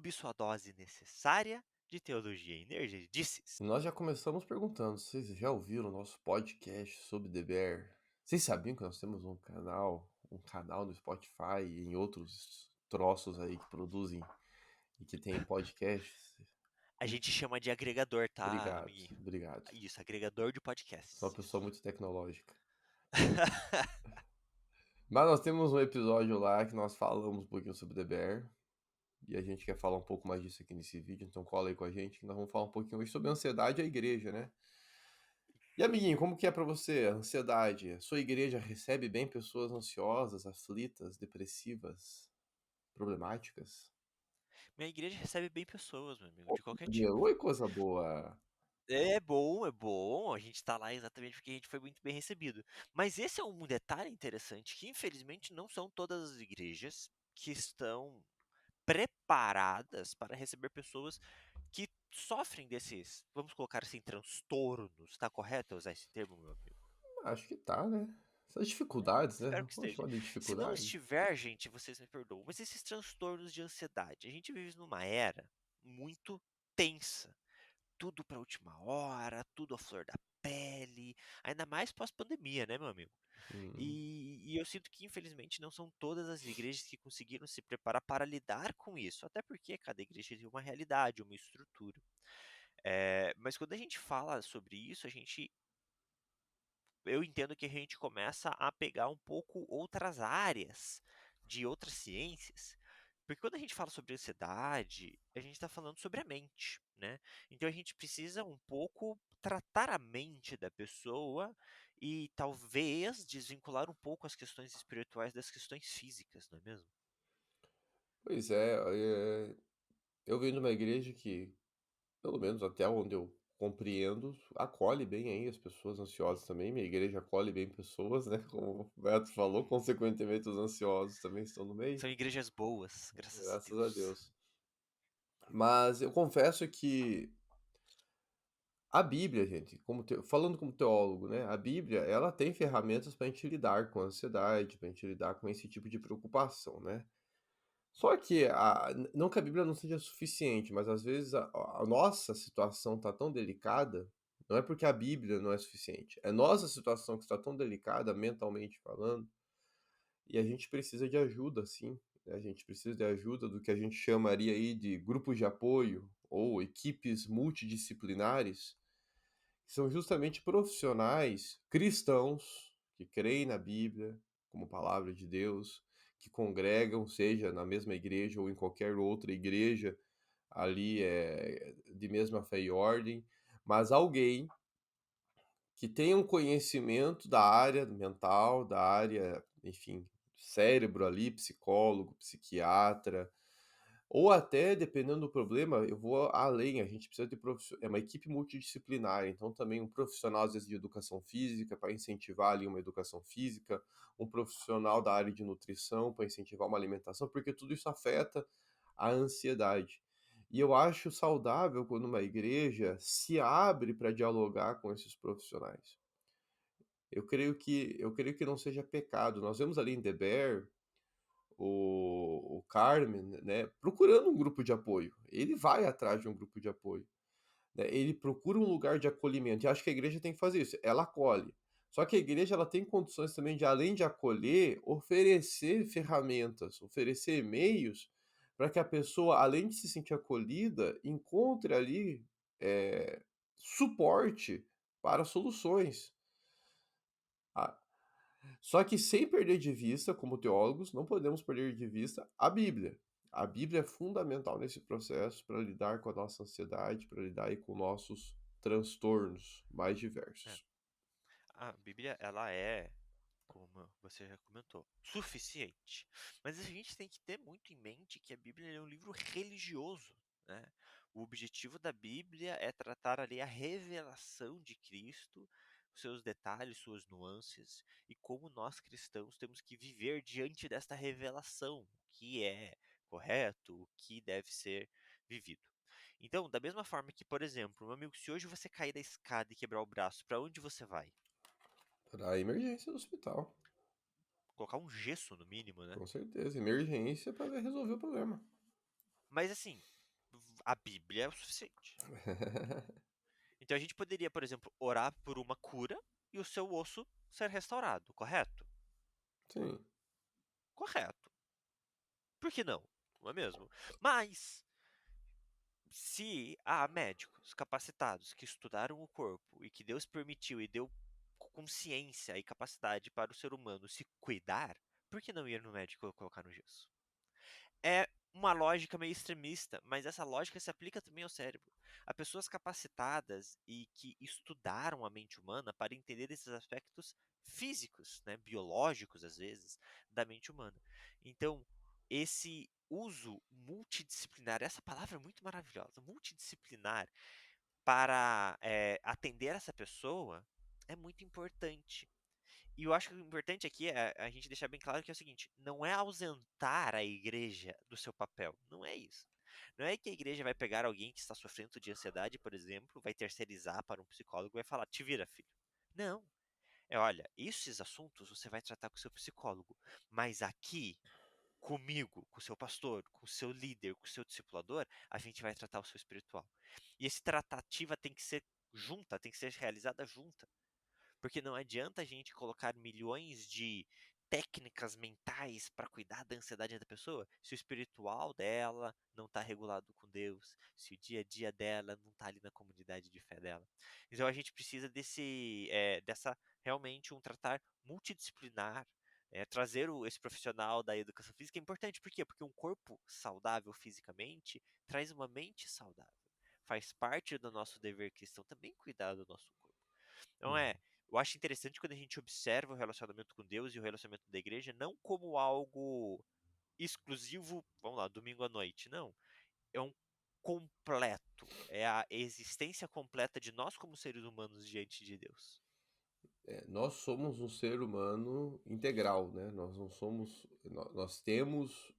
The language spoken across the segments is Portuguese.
YouTube sua dose necessária de teologia e nerdices. Nós já começamos perguntando, vocês já ouviram o nosso podcast sobre The Bear? Vocês sabiam que nós temos um canal no Spotify e em outros troços aí que produzem e que tem podcasts? A gente chama de agregador, tá, Obrigado, amiguinho? obrigado. Isso, agregador de Sou uma podcasts. pessoa Isso. muito tecnológica. Mas nós temos um episódio lá que nós falamos um pouquinho sobre The Bear. E a gente quer falar um pouco mais disso aqui nesse vídeo, então cola aí com a gente que nós vamos falar um pouquinho hoje sobre a ansiedade e a igreja, né? E amiguinho, como que é pra você a ansiedade? A sua igreja recebe bem pessoas ansiosas, aflitas, depressivas, problemáticas? Minha igreja recebe bem pessoas, meu amigo, Ô, de qualquer tipo. oi, coisa boa. É bom, é bom. A gente tá lá exatamente porque a gente foi muito bem recebido. Mas esse é um detalhe interessante que, infelizmente, não são todas as igrejas que estão preparadas para receber pessoas que sofrem desses, vamos colocar assim, transtornos. Tá correto eu usar esse termo, meu amigo? Acho que tá, né? Essas dificuldades, né? Espero que Vamos esteja. chamar de Se não dificuldade. estiver, gente, vocês me perdoam. Mas esses transtornos de ansiedade, a gente vive numa era muito tensa. Tudo pra última hora, tudo à flor da pele, ainda mais pós-pandemia, né, meu amigo? Hum. E eu sinto que, infelizmente, não são todas as igrejas que conseguiram se preparar para lidar com isso, até porque cada igreja tem uma realidade, uma estrutura. Mas quando a gente fala sobre isso, eu entendo que a gente começa a pegar um pouco outras áreas de outras ciências, porque quando a gente fala sobre ansiedade, a gente está falando sobre a mente, né? Então a gente precisa um pouco tratar a mente da pessoa e talvez desvincular um pouco as questões espirituais das questões físicas, não é mesmo? Pois eu venho de uma igreja que, pelo menos até onde eu compreendo, acolhe bem aí as pessoas ansiosas também. Minha igreja acolhe bem pessoas, né? Como o Beto falou, Uhum. consequentemente os ansiosos também estão no meio. São igrejas boas, graças a Graças a Deus. Deus. Mas eu confesso que a Bíblia, gente, falando como teólogo, né? A Bíblia, ela tem ferramentas para a gente lidar com a ansiedade, para a gente lidar com esse tipo de preocupação, né? Só que, não que a Bíblia não seja suficiente, mas às vezes a nossa situação está tão delicada, não é porque a Bíblia não é suficiente, é nossa situação que está tão delicada, mentalmente falando, e a gente precisa de ajuda, sim. Né? A gente precisa de ajuda do que a gente chamaria aí de grupos de apoio ou equipes multidisciplinares, que são justamente profissionais cristãos que creem na Bíblia como palavra de Deus, que congregam, seja na mesma igreja ou em qualquer outra igreja ali de mesma fé e ordem, mas alguém que tenha um conhecimento da área mental, da área, enfim, cérebro ali, psicólogo, psiquiatra, ou até, dependendo do problema, eu vou além, a gente precisa de é uma equipe multidisciplinar, então também um profissional, às vezes, de educação física, para incentivar ali uma educação física, um profissional da área de nutrição, para incentivar uma alimentação, porque tudo isso afeta a ansiedade. E eu acho saudável quando uma igreja se abre para dialogar com esses profissionais. Eu creio que não seja pecado. Nós vemos ali em The Bear o Carmen, né, procurando um grupo de apoio. Ele vai atrás de um grupo de apoio. Né? Ele procura um lugar de acolhimento. E acho que a igreja tem que fazer isso. Ela acolhe. Só que a igreja ela tem condições também de, além de acolher, oferecer ferramentas, oferecer meios para que a pessoa, além de se sentir acolhida, encontre ali suporte para soluções. Ah, só que sem perder de vista, como teólogos, não podemos perder de vista a Bíblia. A Bíblia é fundamental nesse processo para lidar com a nossa ansiedade, para lidar aí com nossos transtornos mais É. diversos. A Bíblia, ela é, como você já comentou, suficiente. Mas a gente tem que ter muito em mente que a Bíblia é um livro religioso, né? O objetivo da Bíblia é tratar ali a revelação de Cristo, seus detalhes, suas nuances e como nós cristãos temos que viver diante desta revelação, o que é correto, o que deve ser vivido. Então, da mesma forma que, por exemplo, meu amigo, se hoje você cair da escada e quebrar o braço, para onde você vai? Para a emergência do hospital, Colocar um gesso no mínimo, né? com certeza. Emergência para resolver o problema. Mas assim, A Bíblia é o suficiente. Então a gente poderia, por exemplo, orar por uma cura e o seu osso ser restaurado, correto? Sim. Correto. Por que não? Não é mesmo? Mas se há médicos capacitados que estudaram o corpo e que Deus permitiu e deu consciência e capacidade para o ser humano se cuidar, por que não ir no médico e colocar no gesso? É uma lógica meio extremista, mas essa lógica se aplica também ao cérebro. Há pessoas capacitadas e que estudaram a mente humana para entender esses aspectos físicos, né, biológicos às vezes, da mente humana. Então, esse uso multidisciplinar, essa palavra é muito maravilhosa, multidisciplinar, para atender essa pessoa é muito importante. E eu acho que o importante aqui é a gente deixar bem claro que é o seguinte: não é ausentar a igreja do seu papel. Não é isso. Não é que a igreja vai pegar alguém que está sofrendo de ansiedade, por exemplo, vai terceirizar para um psicólogo e vai falar: te vira, filho. Não. É, olha, esses assuntos você vai tratar com o seu psicólogo. Mas aqui, comigo, com o seu pastor, com o seu líder, com o seu discipulador, a gente vai tratar o seu espiritual. E esse tratativa tem que ser junta, tem que ser realizada junta. Porque não adianta a gente colocar milhões de técnicas mentais para cuidar da ansiedade da pessoa se o espiritual dela não está regulado com Deus, se o dia a dia dela não está ali na comunidade de fé dela. Então a gente precisa dessa realmente um tratar multidisciplinar. Trazer esse profissional da educação física é importante, por quê? Porque um corpo saudável fisicamente traz uma mente saudável. Faz parte do nosso dever cristão também cuidar do nosso corpo. Então Uhum. eu acho interessante quando a gente observa o relacionamento com Deus e o relacionamento da igreja não como algo exclusivo, vamos lá, domingo à noite, não. É um completo, é a existência completa de nós como seres humanos diante de Deus. Nós somos um ser humano integral, né? Nós não somos, nós temos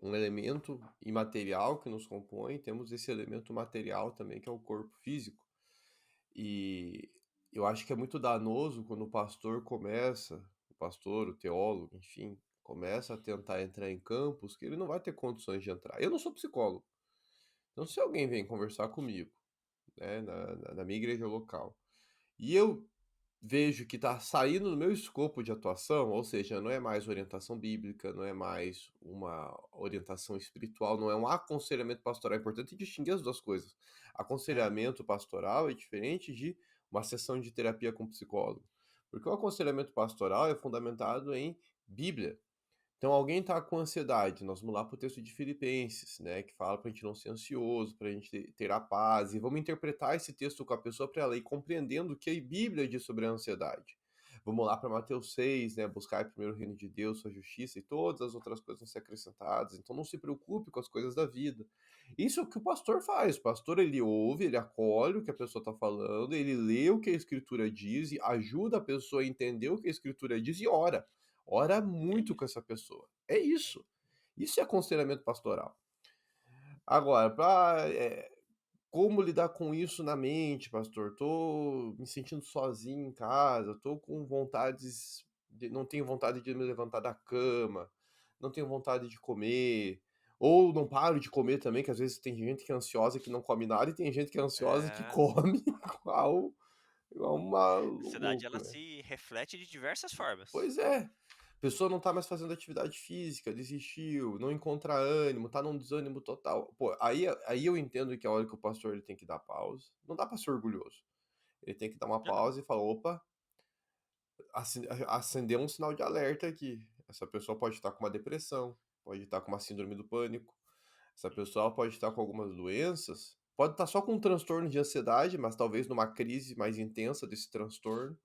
um elemento imaterial que nos compõe, temos esse elemento material também que é o corpo físico. E eu acho que é muito danoso quando o pastor, o teólogo, enfim, começa a tentar entrar em campos que ele não vai ter condições de entrar. Eu não sou psicólogo, então se alguém vem conversar comigo, né, na minha igreja local, e eu vejo que está saindo do meu escopo de atuação, ou seja, não é mais orientação bíblica, não é mais uma orientação espiritual, não é um aconselhamento pastoral. É importante distinguir as duas coisas. É, Aconselhamento pastoral é diferente de uma sessão de terapia com psicólogo. Porque o aconselhamento pastoral é fundamentado em Bíblia. Então, alguém está com ansiedade, nós vamos lá para o texto de Filipenses, né, que fala para a gente não ser ansioso, para a gente ter a paz, e vamos interpretar esse texto com a pessoa para ela ir compreendendo o que a Bíblia diz sobre a ansiedade. Vamos lá para Mateus 6, né, buscar primeiro o reino de Deus, sua justiça, e todas as outras coisas vão ser acrescentadas. Então, não se preocupe com as coisas da vida. Isso é o que o pastor faz. O pastor, ele ouve, ele acolhe o que a pessoa está falando, ele lê o que a Escritura diz, e ajuda a pessoa a entender o que a Escritura diz e ora. Ora é muito com isso. essa pessoa. É isso. Isso é aconselhamento pastoral. Agora, como lidar com isso na mente, pastor? Tô me sentindo sozinho em casa, tô com não tenho vontade de me levantar da cama, não tenho vontade de comer, ou não paro de comer também, que às vezes tem gente que é ansiosa que não come nada e tem gente que é ansiosa que É, come igual um a ansiedade maluco, ela né? se reflete de diversas formas. Pois é. A pessoa não tá mais fazendo atividade física, desistiu, não encontra ânimo, tá num desânimo total. Pô, aí eu entendo que a hora que o pastor ele tem que dar pausa. Não dá pra ser orgulhoso. Ele tem que dar uma Não, pausa e falar: opa, acender um sinal de alerta aqui. Essa pessoa pode estar com uma depressão, pode estar com uma síndrome do pânico, essa sim, pessoa pode estar com algumas doenças, pode estar só com um transtorno de ansiedade, mas talvez numa crise mais intensa desse transtorno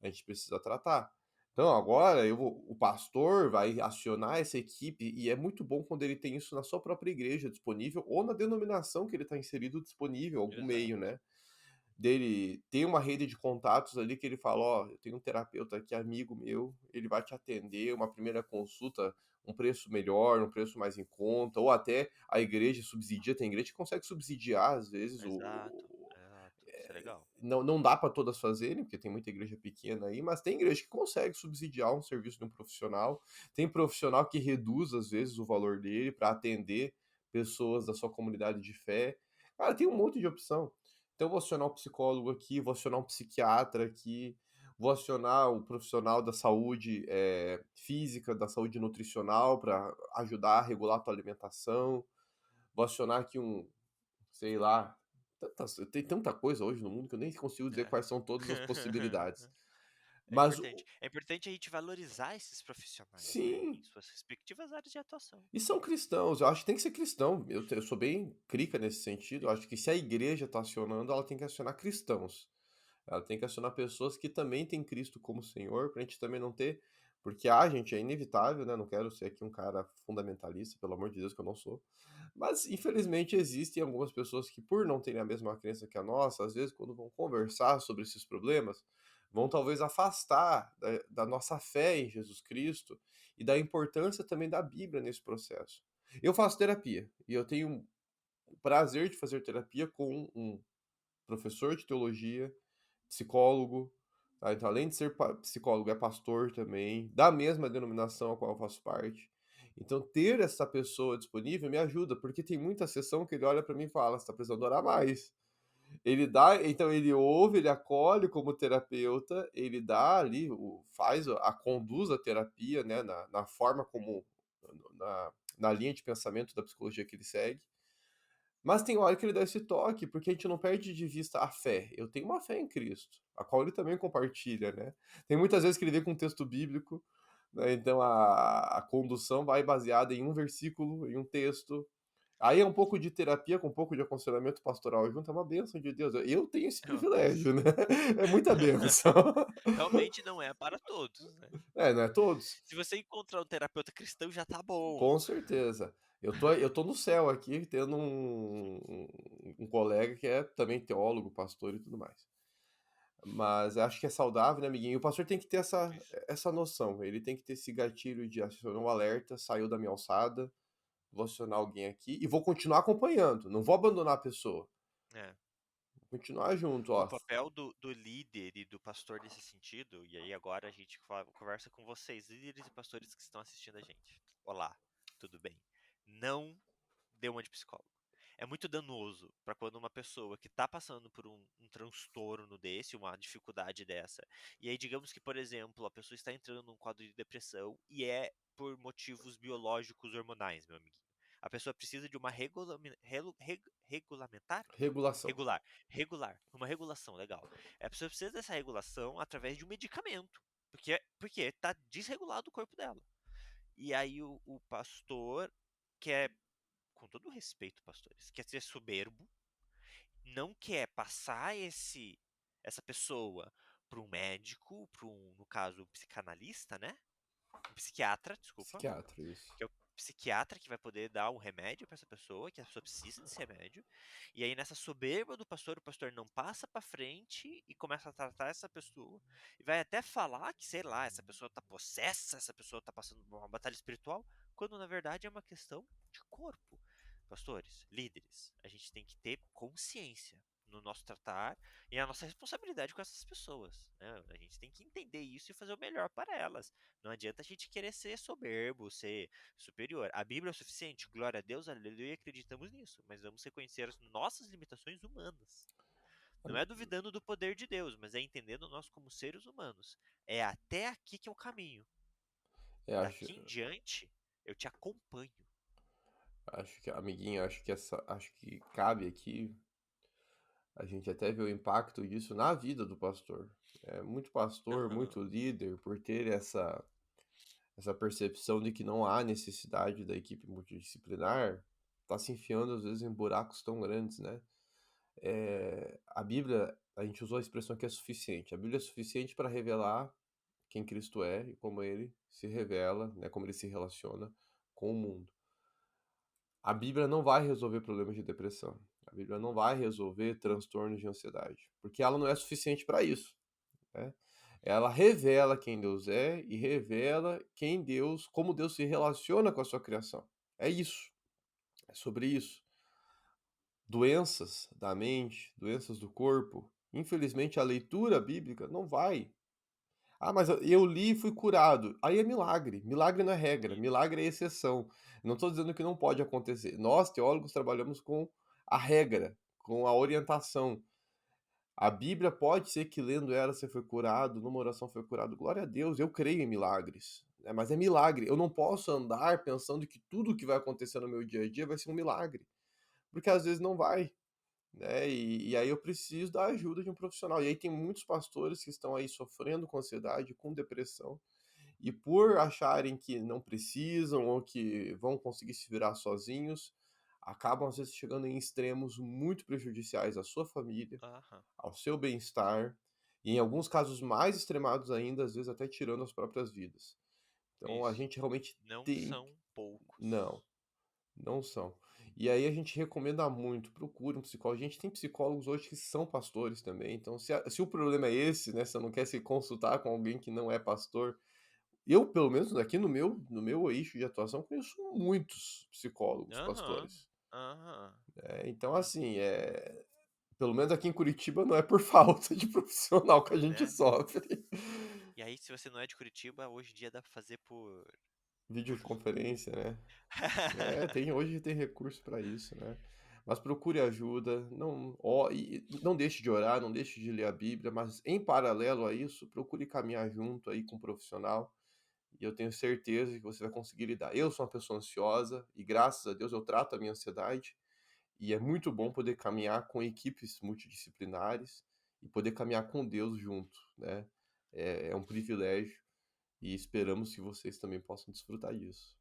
a gente precisa tratar. Então agora o pastor vai acionar essa equipe e é muito bom quando ele tem isso na sua própria igreja disponível ou na denominação que ele está inserido disponível, algum meio, exato. né? Dele tem uma rede de contatos ali que ele fala, ó, eu tenho um terapeuta aqui, amigo meu, ele vai te atender, uma primeira consulta, um preço melhor, um preço mais em conta, ou até a igreja subsidia, tem igreja que consegue subsidiar às vezes Exato, exato. Isso é legal. não dá para todas fazerem, porque tem muita igreja pequena aí, mas tem igreja que consegue subsidiar um serviço de um profissional. Tem profissional que reduz, às vezes, o valor dele para atender pessoas da sua comunidade de fé. Cara, tem um monte de opção. Então, vou acionar um psicólogo aqui, vou acionar um psiquiatra aqui, vou acionar o profissional da saúde física, da saúde nutricional, para ajudar a regular a tua alimentação. Vou acionar aqui sei lá, tem tanta coisa hoje no mundo que eu nem consigo dizer É. quais são todas as possibilidades. É Mas, importante. É importante a gente valorizar esses profissionais, né? Em sim, suas respectivas áreas de atuação. e são cristãos, eu acho que tem que ser cristão. Eu sou bem crica nesse sentido. Eu acho que se a igreja está acionando, ela tem que acionar cristãos. Ela tem que acionar pessoas que também têm Cristo como Senhor, pra gente também não ter. Porque, gente, é inevitável, né? Não quero ser aqui um cara fundamentalista, pelo amor de Deus, que eu não sou. Mas, infelizmente, existem algumas pessoas que, por não terem a mesma crença que a nossa, às vezes, quando vão conversar sobre esses problemas, vão talvez afastar da nossa fé em Jesus Cristo e da importância também da Bíblia nesse processo. Eu faço terapia e eu tenho o prazer de fazer terapia com um professor de teologia, psicólogo, tá? Então, além de ser psicólogo, é pastor também, da mesma denominação a qual eu faço parte. Então, ter essa pessoa disponível me ajuda, porque tem muita sessão que ele olha para mim e fala: você tá precisando orar mais. Ele dá, então ele ouve, ele acolhe como terapeuta, ele dá ali, conduz a terapia, né, na forma como, na linha de pensamento da psicologia que ele segue. Mas tem hora que ele dá esse toque, porque a gente não perde de vista a fé. Eu tenho uma fé em Cristo, a qual ele também compartilha, né? Tem muitas vezes que ele vem com um texto bíblico, né? Então a condução vai baseada em um versículo, em um texto. Aí é um pouco de terapia com um pouco de aconselhamento pastoral junto, é uma bênção de Deus. Eu tenho esse É uma privilégio, benção. né? É muita bênção. Realmente não é para todos, né? É, não é todos? Se você encontrar um terapeuta cristão, já tá bom. Com certeza. Eu tô no céu aqui, tendo um colega que é também teólogo, pastor e tudo mais. Mas acho que é saudável, né, amiguinho? E o pastor tem que ter Isso. essa noção. Ele tem que ter esse gatilho de acionar um alerta, saiu da minha alçada, vou acionar alguém aqui e vou continuar acompanhando. Não vou abandonar a pessoa. É. Vou continuar junto, O ó. papel do líder e do pastor nesse sentido, e aí agora a gente conversa com vocês, líderes e pastores que estão assistindo a gente. Olá, tudo bem? Não dê uma de psicólogo. É muito danoso para quando uma pessoa que está passando por um transtorno desse, uma dificuldade dessa, e aí digamos que, por exemplo, a pessoa está entrando num quadro de depressão e é por motivos biológicos hormonais, meu amiguinho. A pessoa precisa de uma regulamentar? Regulação. Uma regulação, legal. A pessoa precisa dessa regulação através de um medicamento, porque tá desregulado o corpo dela. E aí o pastor quer, com todo o respeito, pastores, quer ser soberbo, não quer passar essa pessoa para um médico, para um, no caso, um psicanalista, né? Um psiquiatra, desculpa, Psiquiatra, isso. que é o psiquiatra que vai poder dar um remédio para essa pessoa, que a pessoa precisa desse remédio. E aí nessa soberba do pastor, o pastor não passa para frente e começa a tratar essa pessoa e vai até falar que, sei lá, essa pessoa tá possessa, essa pessoa tá passando por uma batalha espiritual, quando na verdade é uma questão de corpo. Pastores, líderes, a gente tem que ter consciência no nosso tratar e a nossa responsabilidade com essas pessoas, né? A gente tem que entender isso e fazer o melhor para elas. Não adianta a gente querer ser soberbo, ser superior. A Bíblia é o suficiente, glória a Deus, aleluia, acreditamos nisso, mas vamos reconhecer as nossas limitações humanas. Não é duvidando do poder de Deus, mas é entendendo nós como seres humanos. É até aqui que eu caminho. É, Daqui em diante, eu te acompanho. acho que, amiguinho, acho que cabe aqui a gente até ver o impacto disso na vida do pastor. É, muito pastor, Aham. muito líder, por ter essa percepção de que não há necessidade da equipe multidisciplinar, tá se enfiando às vezes em buracos tão grandes, né? A Bíblia, a gente usou a expressão que é suficiente. A Bíblia é suficiente para revelar quem Cristo é e como ele se revela, né, como ele se relaciona com o mundo. A Bíblia não vai resolver problemas de depressão. A Bíblia não vai resolver transtornos de ansiedade, porque ela não é suficiente para isso, né? Ela revela quem Deus é e revela como Deus se relaciona com a sua criação. É isso. É sobre isso. Doenças da mente, doenças do corpo. Infelizmente, a leitura bíblica não vai. Ah, mas eu li e fui curado. Aí é milagre. Milagre não é regra, Sim. milagre é exceção. Eu não estou dizendo que não pode acontecer. Nós, teólogos, trabalhamos com a regra, com a orientação. A Bíblia pode ser que lendo ela você foi curado, numa oração foi curado. Glória a Deus, eu creio em milagres, né, mas é milagre. Eu não posso andar pensando que tudo que vai acontecer no meu dia a dia vai ser um milagre, porque às vezes não vai, né, e aí eu preciso da ajuda de um profissional. E aí tem muitos pastores que estão aí sofrendo com ansiedade, com depressão, e por acharem que não precisam ou que vão conseguir se virar sozinhos, acabam às vezes chegando em extremos muito prejudiciais à sua família, Aham. ao seu bem-estar, e em alguns casos mais extremados ainda, às vezes até tirando as próprias vidas. Então a Isso. gente realmente Não tem são poucos. não, não são. E aí a gente recomenda muito, procure um psicólogo. A gente tem psicólogos hoje que são pastores também, então se o problema é esse, né, você não quer se consultar com alguém que não é pastor, eu pelo menos aqui no meu eixo de atuação conheço muitos psicólogos Aham. pastores. Aham. Então Hum. assim, pelo menos aqui em Curitiba não é por falta de profissional que a gente Né? sofre. E aí, se você não é de Curitiba, hoje em dia dá pra fazer por vídeo. Videoconferência, né. Hoje tem recurso para isso, né. Mas procure ajuda, não deixe de orar, não deixe de ler a Bíblia, mas em paralelo a isso, procure caminhar junto aí com um profissional, e eu tenho certeza que você vai conseguir lidar. Eu sou uma pessoa ansiosa e graças a Deus eu trato a minha ansiedade, e é muito bom poder caminhar com equipes multidisciplinares e poder caminhar com Deus junto, né. É um privilégio e esperamos que vocês também possam desfrutar disso.